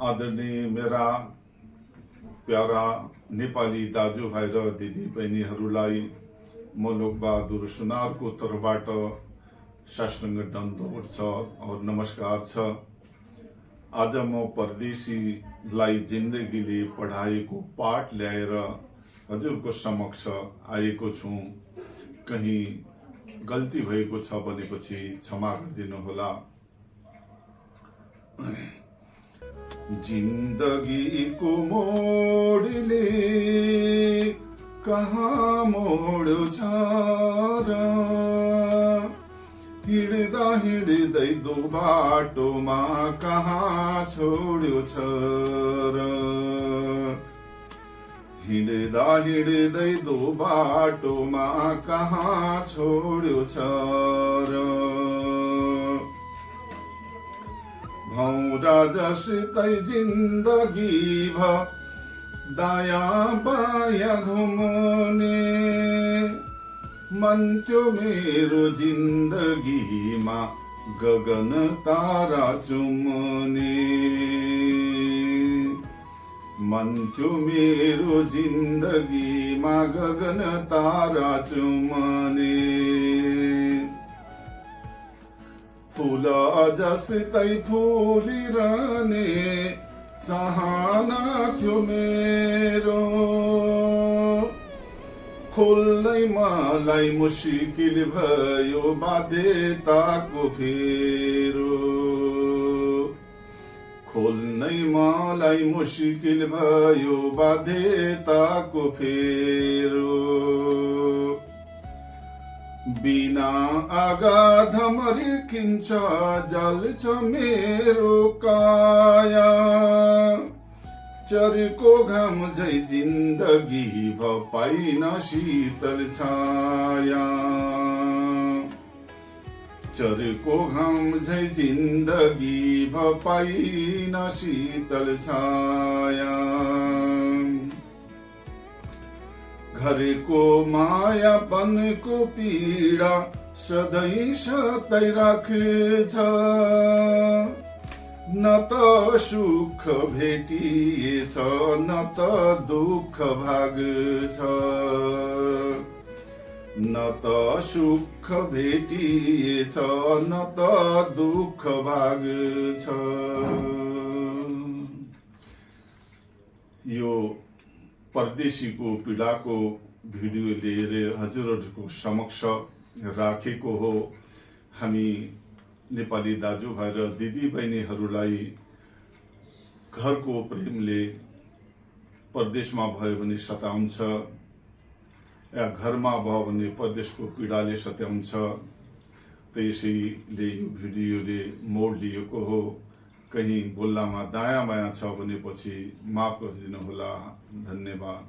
आदरणीय मेरा प्यारा नेपाली दाजुभाइ र दिदीबहिनीहरूलाई म लोकबहादुर सुनारको तर्फबाट साष्टाङ्ग दण्डवत छ और नमस्कार छ। आज म परदेशीलाई जिन्दगीले पढाएको पाठ ल्याएर हजुरको समक्ष आएको छु। कहीं गल्ती भएको छ भनेपछि क्षमा गरिदिनुहोला। जिन्दगीको मोडले कहाँ मोड्छ र, हिँड्दा हिँड्दै दो बाटोमा कहाँ छोड्यो छ र, हिँड्दा हिँड्दै दो बाटोमा कहाँ छोड्यो छ र। भौरा जस्तै जिन्दगी भ दायाँ बायाँ घुम्ने, मन त्यो मेरो जिन्दगीमा गगन तारा चुम्ने, मन त्यो मेरो जिन्दगीमा गगन तारा चुम्ने। फूल जस्तै फुलिरहने चाहना थियो मेरो, खोल्नै मलाई मुस्किल भयो बाध्यताको फेरो, खोल्नै मलाई मुस्किल भयो बाध्यताको फेरो। बिना आगाध मर्किन्छ जल्छ मेरो काया, चर्को घाम झै जिन्दगी भ पाइन शीतल छाया, चर्को घाम झै जिन्दगी भ पाइन शीतल छाया। घरको मायापनको पीडा सधैँ सतै राख्छ, न त सुख भेटिएछ न त दुःख भाग्छ, न त सुख भेटिएछ न त दुःख भाग्छ। यो परदेशीको पीडाको भिडियो लिएर हजुरहरूको समक्ष राखेको हो। हामी नेपाली दाजुभाइ र दिदीबहिनीहरूलाई घरको प्रेमले परदेशमा भयो भने सताउँछ, या घरमा भयो भने परदेशको पीडाले सताउँछ। त्यसैले यो भिडियोले मोड लिएको हो। कहीं बोल्दामा दायाँ बायाँ छ भनेपछि माफ गरिदिनुहोला। धन्यवाद।